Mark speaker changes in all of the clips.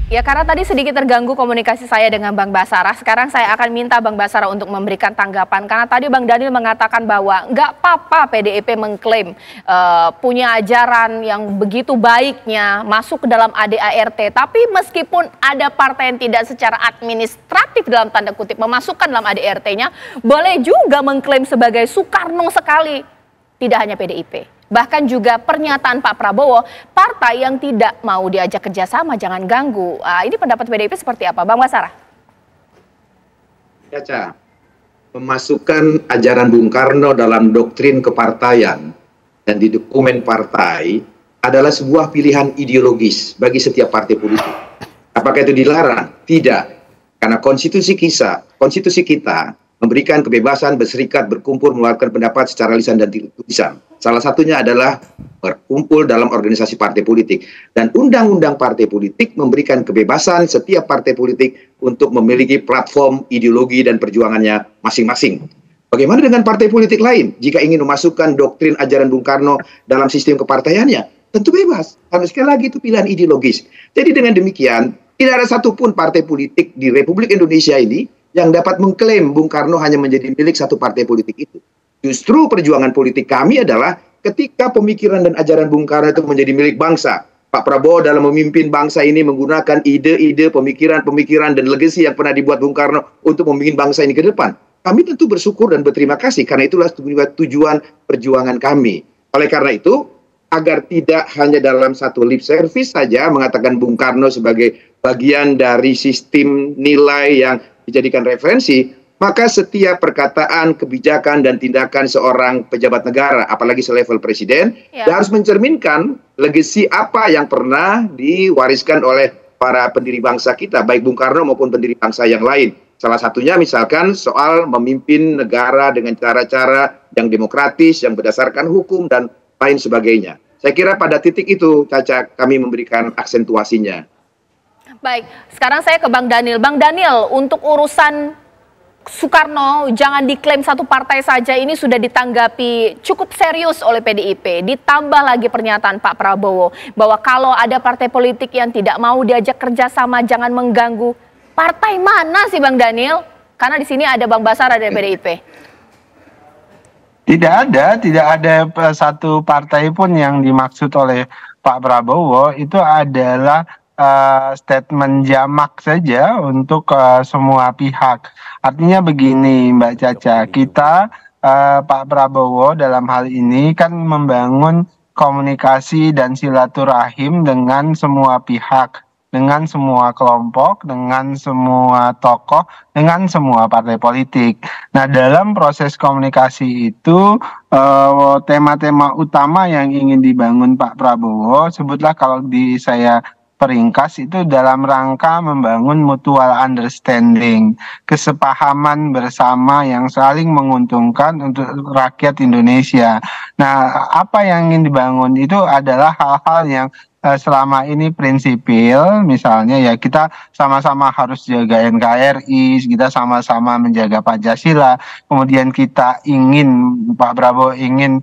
Speaker 1: Ya, karena tadi sedikit terganggu komunikasi saya dengan Bang Basara. Sekarang saya akan minta Bang Basara untuk memberikan tanggapan. Karena tadi Bang Daniel mengatakan bahwa nggak apa-apa PDIP mengklaim punya ajaran yang begitu baiknya masuk ke dalam ADART. Tapi meskipun ada partai yang tidak secara administratif dalam tanda kutip memasukkan dalam ADART-nya, boleh juga mengklaim sebagai Soekarno sekali. Tidak hanya PDIP. Bahkan juga pernyataan Pak Prabowo, partai yang tidak mau diajak kerjasama jangan ganggu. Ini pendapat PDIP seperti apa, Bang Basara?
Speaker 2: Caca, memasukkan ajaran Bung Karno dalam doktrin kepartaian dan di dokumen partai adalah sebuah pilihan ideologis bagi setiap partai politik. Apakah itu dilarang? Tidak. Karena konstitusi kita memberikan kebebasan berserikat, berkumpul, mengeluarkan pendapat secara lisan dan tulisan. Salah satunya adalah berkumpul dalam organisasi partai politik. Dan undang-undang partai politik memberikan kebebasan setiap partai politik untuk memiliki platform, ideologi, dan perjuangannya masing-masing. Bagaimana dengan partai politik lain? Jika ingin memasukkan doktrin ajaran Bung Karno dalam sistem kepartaiannya, tentu bebas. Karena sekali lagi itu pilihan ideologis. Jadi dengan demikian, tidak ada satupun partai politik di Republik Indonesia ini yang dapat mengklaim Bung Karno hanya menjadi milik satu partai politik itu. Justru perjuangan politik kami adalah ketika pemikiran dan ajaran Bung Karno itu menjadi milik bangsa. Pak Prabowo dalam memimpin bangsa ini menggunakan ide-ide, pemikiran-pemikiran dan legasi yang pernah dibuat Bung Karno untuk memimpin bangsa ini ke depan. Kami tentu bersyukur dan berterima kasih karena itulah tujuan perjuangan kami. Oleh karena itu, agar tidak hanya dalam satu lip service saja mengatakan Bung Karno sebagai bagian dari sistem nilai yang dijadikan referensi, maka setiap perkataan, kebijakan, dan tindakan seorang pejabat negara, apalagi selevel presiden, harus mencerminkan legasi apa yang pernah diwariskan oleh para pendiri bangsa kita, baik Bung Karno maupun pendiri bangsa yang lain. Salah satunya misalkan soal memimpin negara dengan cara-cara yang demokratis, yang berdasarkan hukum, dan lain sebagainya. Saya kira pada titik itu, Caca, kami memberikan aksentuasinya.
Speaker 1: Baik, sekarang saya ke Bang Daniel. Bang Daniel, untuk urusan Soekarno jangan diklaim satu partai saja ini sudah ditanggapi cukup serius oleh PDIP. Ditambah lagi pernyataan Pak Prabowo bahwa kalau ada partai politik yang tidak mau diajak kerjasama jangan mengganggu. Partai mana sih Bang Daniel? Karena di sini ada Bang Basara dari PDIP.
Speaker 3: Tidak ada satu partai pun yang dimaksud oleh Pak Prabowo. Itu adalah statement jamak saja untuk semua pihak. Artinya begini Mbak Caca, kita Pak Prabowo dalam hal ini kan membangun komunikasi dan silaturahim dengan semua pihak, dengan semua kelompok, dengan semua tokoh, dengan semua partai politik. Nah, dalam proses komunikasi itu tema-tema utama yang ingin dibangun Pak Prabowo, sebutlah kalau di saya peringkas itu dalam rangka membangun mutual understanding, kesepahaman bersama yang saling menguntungkan untuk rakyat Indonesia. Nah, apa yang ingin dibangun itu adalah hal-hal yang selama ini prinsipil, misalnya ya kita sama-sama harus jaga NKRI, kita sama-sama menjaga Pancasila, kemudian kita ingin, Pak Prabowo ingin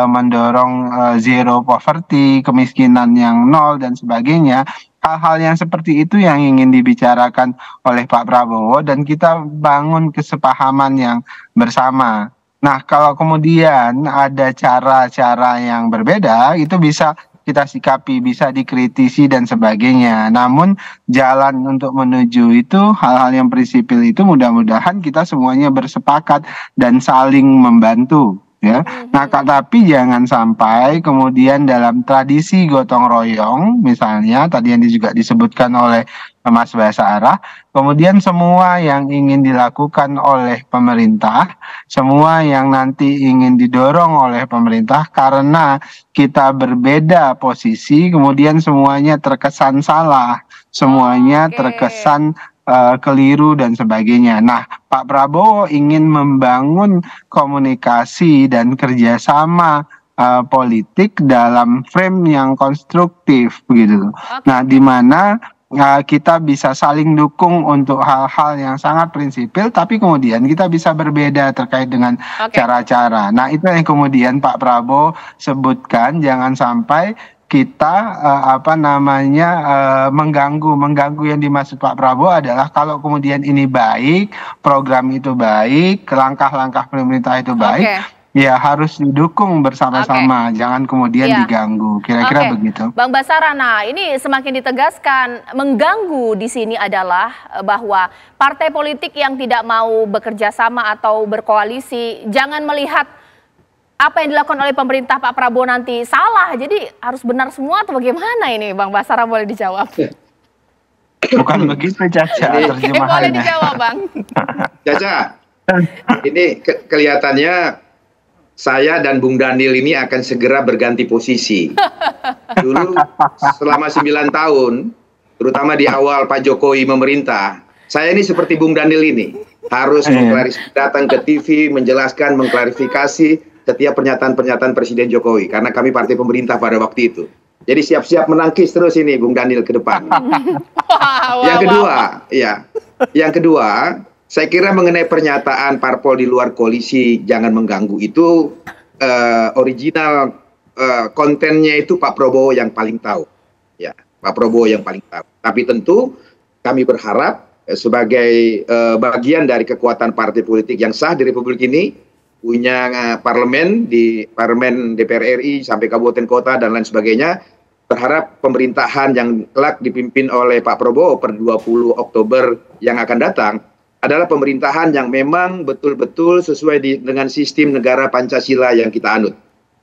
Speaker 3: mendorong zero poverty, kemiskinan yang nol dan sebagainya. Hal-hal yang seperti itu yang ingin dibicarakan oleh Pak Prabowo dan kita bangun kesepahaman yang bersama. Nah, kalau kemudian ada cara-cara yang berbeda, itu bisa kita sikapi, bisa dikritisi dan sebagainya. Namun jalan untuk menuju itu, hal-hal yang prinsipil itu mudah-mudahan kita semuanya bersepakat dan saling membantu. Ya. Nah, tapi jangan sampai kemudian dalam tradisi gotong royong, misalnya tadi yang juga disebutkan oleh Mas Basara, kemudian semua yang ingin dilakukan oleh pemerintah, semua yang nanti ingin didorong oleh pemerintah karena kita berbeda posisi, kemudian semuanya terkesan salah, semuanya terkesan keliru dan sebagainya. Nah, Pak Prabowo ingin membangun komunikasi dan kerjasama politik dalam frame yang konstruktif, begitu. Nah, di mana kita bisa saling dukung untuk hal-hal yang sangat prinsipil, tapi kemudian kita bisa berbeda terkait dengan cara-cara. Nah, itu yang kemudian Pak Prabowo sebutkan, jangan sampai kita mengganggu yang dimaksud Pak Prabowo adalah kalau kemudian ini baik, program itu baik, langkah-langkah pemerintah itu baik, ya harus didukung bersama-sama, jangan kemudian diganggu. Kira-kira begitu.
Speaker 1: Bang Basara, nah ini semakin ditegaskan mengganggu di sini adalah bahwa partai politik yang tidak mau bekerja sama atau berkoalisi jangan melihat apa yang dilakukan oleh pemerintah Pak Prabowo nanti salah, jadi harus benar semua atau bagaimana ini, Bang Basara, boleh dijawab?
Speaker 3: Bukan begitu, Caca, terjemahannya.
Speaker 1: Boleh dijawab, Bang.
Speaker 2: Caca, ini kelihatannya saya dan Bung Daniel ini akan segera berganti posisi. Dulu selama 9 tahun, terutama di awal Pak Jokowi memerintah, saya ini seperti Bung Daniel ini, harus datang ke TV, menjelaskan, mengklarifikasi setiap pernyataan-pernyataan Presiden Jokowi, karena kami partai pemerintah pada waktu itu. Jadi siap-siap menangkis terus ini Bung Daniel ke depan. Yang kedua, saya kira mengenai pernyataan parpol di luar koalisi jangan mengganggu itu original kontennya itu Pak Prabowo yang paling tahu. Ya, Pak Prabowo yang paling tahu. Tapi tentu kami berharap sebagai bagian dari kekuatan partai politik yang sah di Republik ini, punya parlemen, di parlemen DPR RI sampai kabupaten kota dan lain sebagainya, berharap pemerintahan yang kelak dipimpin oleh Pak Prabowo per 20 Oktober yang akan datang adalah pemerintahan yang memang betul-betul sesuai dengan sistem negara Pancasila yang kita anut,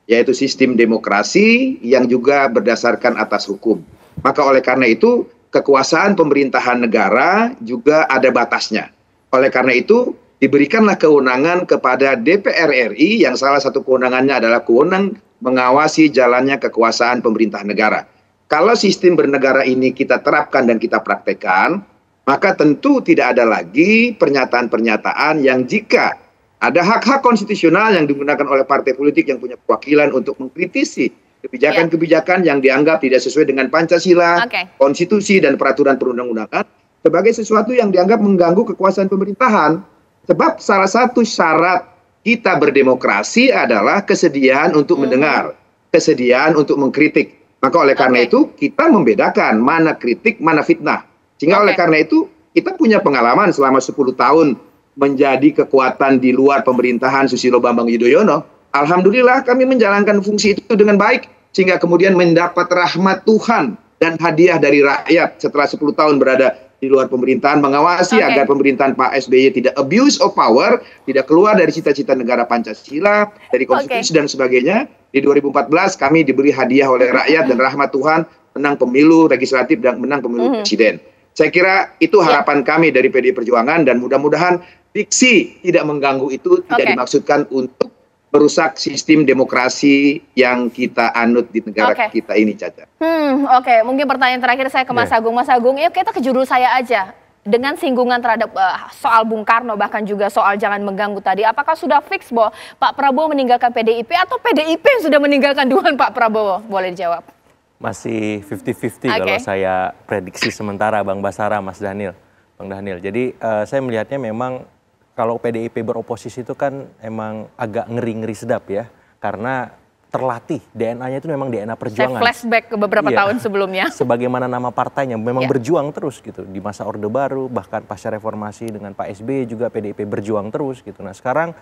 Speaker 2: yaitu sistem demokrasi yang juga berdasarkan atas hukum. Maka oleh karena itu kekuasaan pemerintahan negara juga ada batasnya. Oleh karena itu diberikanlah kewenangan kepada DPR RI yang salah satu kewenangannya adalah kewenangan mengawasi jalannya kekuasaan pemerintah negara. Kalau sistem bernegara ini kita terapkan dan kita praktekkan, maka tentu tidak ada lagi pernyataan-pernyataan yang jika ada hak-hak konstitusional yang digunakan oleh partai politik yang punya kewakilan untuk mengkritisi kebijakan-kebijakan yang dianggap tidak sesuai dengan Pancasila, konstitusi, dan peraturan perundang-undangan sebagai sesuatu yang dianggap mengganggu kekuasaan pemerintahan. Sebab salah satu syarat kita berdemokrasi adalah kesediaan untuk mendengar, kesediaan untuk mengkritik. Maka oleh karena itu kita membedakan mana kritik, mana fitnah. Sehingga oleh karena itu kita punya pengalaman selama 10 tahun menjadi kekuatan di luar pemerintahan Susilo Bambang Yudhoyono. Alhamdulillah kami menjalankan fungsi itu dengan baik. Sehingga kemudian mendapat rahmat Tuhan dan hadiah dari rakyat setelah 10 tahun berada di luar pemerintahan, mengawasi agar pemerintahan Pak SBY tidak abuse of power, tidak keluar dari cita-cita negara Pancasila, dari konstitusi dan sebagainya. Di 2014 kami diberi hadiah oleh rakyat dan rahmat Tuhan, menang pemilu legislatif dan menang pemilu presiden. Saya kira itu harapan kami dari PDI Perjuangan, dan mudah-mudahan diksi tidak mengganggu itu tidak dimaksudkan untuk merusak sistem demokrasi yang kita anut di negara kita ini, Caca.
Speaker 1: Mungkin pertanyaan terakhir saya ke Mas Agung. Mas Agung, yuk kita ke judul saya aja. Dengan singgungan terhadap soal Bung Karno, bahkan juga soal jangan mengganggu tadi, apakah sudah fix bahwa Pak Prabowo meninggalkan PDIP atau PDIP yang sudah meninggalkan duluan Pak Prabowo? Boleh dijawab.
Speaker 4: Masih 50-50 kalau saya prediksi sementara, Bang Basara, Mas Daniel. Bang Daniel, jadi saya melihatnya memang kalau PDIP beroposisi itu kan emang agak ngeri-ngeri sedap ya. Karena terlatih, DNA-nya itu memang DNA perjuangan.
Speaker 1: Saya flashback ke beberapa tahun sebelumnya.
Speaker 4: Sebagaimana nama partainya memang berjuang terus gitu. Di masa Orde Baru, bahkan pasca reformasi dengan Pak SBY juga PDIP berjuang terus gitu. Nah sekarang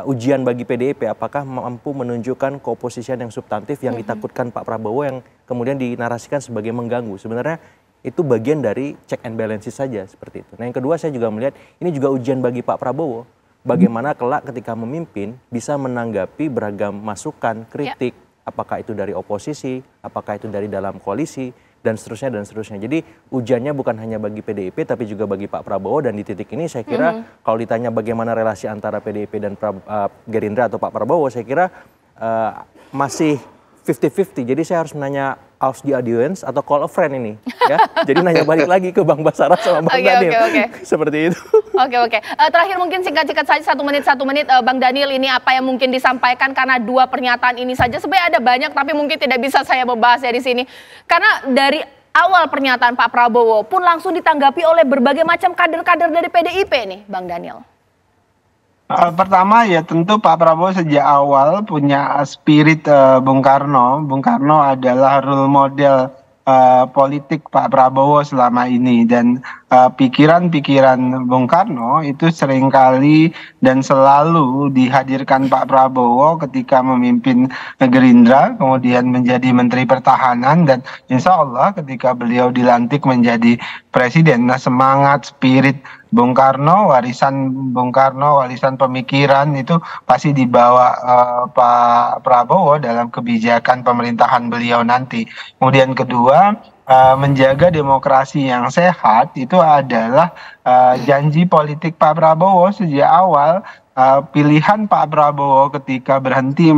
Speaker 4: ujian bagi PDIP apakah mampu menunjukkan keoposisian yang substantif yang ditakutkan Pak Prabowo yang kemudian dinarasikan sebagai mengganggu. Sebenarnya itu bagian dari check and balances saja seperti itu. Nah yang kedua saya juga melihat ini juga ujian bagi Pak Prabowo. Bagaimana kelak ketika memimpin bisa menanggapi beragam masukan, kritik, apakah itu dari oposisi, apakah itu dari dalam koalisi, dan seterusnya dan seterusnya. Jadi ujiannya bukan hanya bagi PDIP tapi juga bagi Pak Prabowo, dan di titik ini saya kira kalau ditanya bagaimana relasi antara PDIP dan Gerindra atau Pak Prabowo, saya kira masih 50-50. Jadi saya harus menanya ask the audience atau call a friend ini ya. Jadi nanya balik lagi ke Bang Basara sama Bang Daniel. Seperti itu.
Speaker 1: Oke. Terakhir mungkin singkat-singkat saja 1 menit Bang Daniel, ini apa yang mungkin disampaikan karena 2 pernyataan ini saja. Sebenarnya ada banyak tapi mungkin tidak bisa saya membahas ya di sini. Karena dari awal pernyataan Pak Prabowo pun langsung ditanggapi oleh berbagai macam kader-kader dari PDIP nih, Bang Daniel.
Speaker 3: Pertama ya tentu Pak Prabowo sejak awal punya spirit Bung Karno. Bung Karno adalah role model politik Pak Prabowo selama ini, dan pikiran-pikiran Bung Karno itu seringkali dan selalu dihadirkan Pak Prabowo ketika memimpin Gerindra, kemudian menjadi Menteri Pertahanan, dan insya Allah ketika beliau dilantik menjadi presiden. Nah, semangat, spirit Bung Karno, warisan pemikiran itu pasti dibawa Pak Prabowo dalam kebijakan pemerintahan beliau nanti. Kemudian kedua, menjaga demokrasi yang sehat itu adalah janji politik Pak Prabowo sejak awal. Pilihan Pak Prabowo ketika berhenti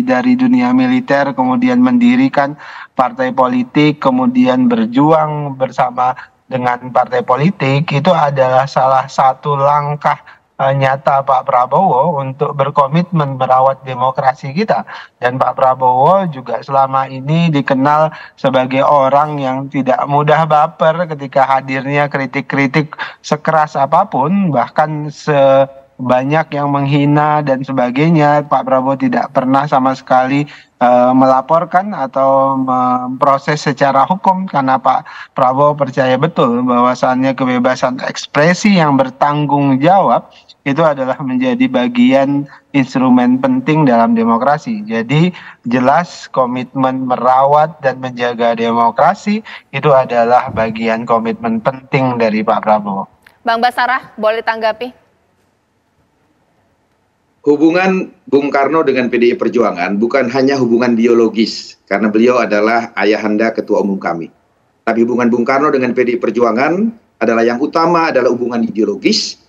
Speaker 3: dari dunia militer, kemudian mendirikan partai politik, kemudian berjuang bersama dengan partai politik, itu adalah salah satu langkah nyata Pak Prabowo untuk berkomitmen merawat demokrasi kita. Dan Pak Prabowo juga selama ini dikenal sebagai orang yang tidak mudah baper ketika hadirnya kritik-kritik sekeras apapun, bahkan banyak yang menghina dan sebagainya. Pak Prabowo tidak pernah sama sekali melaporkan atau memproses secara hukum, karena Pak Prabowo percaya betul bahwasannya kebebasan ekspresi yang bertanggung jawab itu adalah menjadi bagian instrumen penting dalam demokrasi. Jadi jelas komitmen merawat dan menjaga demokrasi itu adalah bagian komitmen penting dari Pak Prabowo.
Speaker 1: Bang Basarah, boleh tanggapi?
Speaker 2: Hubungan Bung Karno dengan PDI Perjuangan bukan hanya hubungan biologis, karena beliau adalah ayahanda ketua umum kami. Tapi hubungan Bung Karno dengan PDI Perjuangan adalah yang utama adalah hubungan ideologis,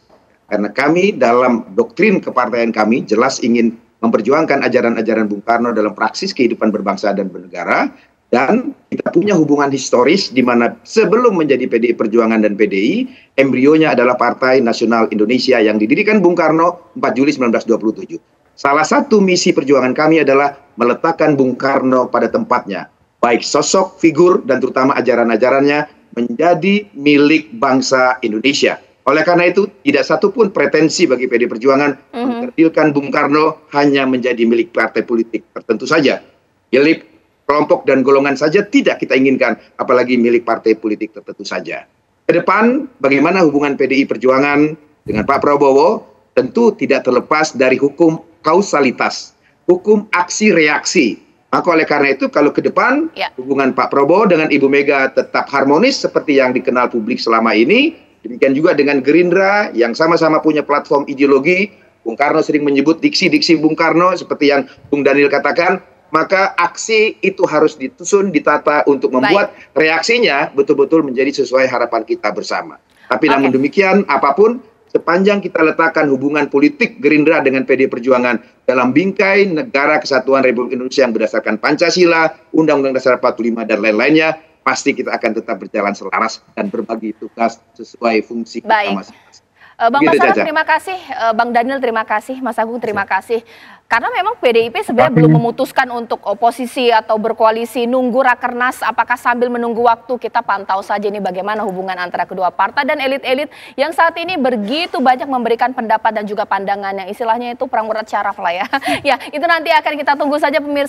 Speaker 2: karena kami dalam doktrin kepartaian kami jelas ingin memperjuangkan ajaran-ajaran Bung Karno dalam praksis kehidupan berbangsa dan bernegara. Dan kita punya hubungan historis di mana sebelum menjadi PDI Perjuangan dan PDI, embrionya adalah Partai Nasional Indonesia yang didirikan Bung Karno 4 Juli 1927. Salah satu misi perjuangan kami adalah meletakkan Bung Karno pada tempatnya, baik sosok, figur, dan terutama ajaran-ajarannya menjadi milik bangsa Indonesia. Oleh karena itu, tidak satupun pretensi bagi PDI Perjuangan mengkerdilkan Bung Karno hanya menjadi milik partai politik tertentu saja. Milik kelompok dan golongan saja tidak kita inginkan, apalagi milik partai politik tertentu saja. Ke depan, bagaimana hubungan PDI Perjuangan dengan Pak Prabowo tentu tidak terlepas dari hukum kausalitas, hukum aksi-reaksi. Maka oleh karena itu, kalau ke depan hubungan Pak Prabowo dengan Ibu Mega tetap harmonis seperti yang dikenal publik selama ini, demikian juga dengan Gerindra yang sama-sama punya platform ideologi. Bung Karno sering menyebut diksi-diksi Bung Karno seperti yang Bung Daniel katakan, maka aksi itu harus disusun, ditata untuk membuat reaksinya betul-betul menjadi sesuai harapan kita bersama. Tapi namun demikian, apapun, sepanjang kita letakkan hubungan politik Gerindra dengan PDI Perjuangan dalam bingkai Negara Kesatuan Republik Indonesia yang berdasarkan Pancasila, Undang-Undang Dasar 45, dan lain-lainnya, pasti kita akan tetap berjalan selaras dan berbagi tugas sesuai fungsi kita masing-masing.
Speaker 1: Bang Basarah terima kasih, Bang Daniel terima kasih, Mas Agung terima kasih. Karena memang PDIP sebenarnya belum memutuskan untuk oposisi atau berkoalisi, nunggu rakernas, apakah sambil menunggu waktu kita pantau saja ini bagaimana hubungan antara kedua partai dan elit-elit yang saat ini begitu banyak memberikan pendapat dan juga pandangan yang istilahnya itu perang urat syaraf lah ya. Ya itu nanti akan kita tunggu saja pemirsa.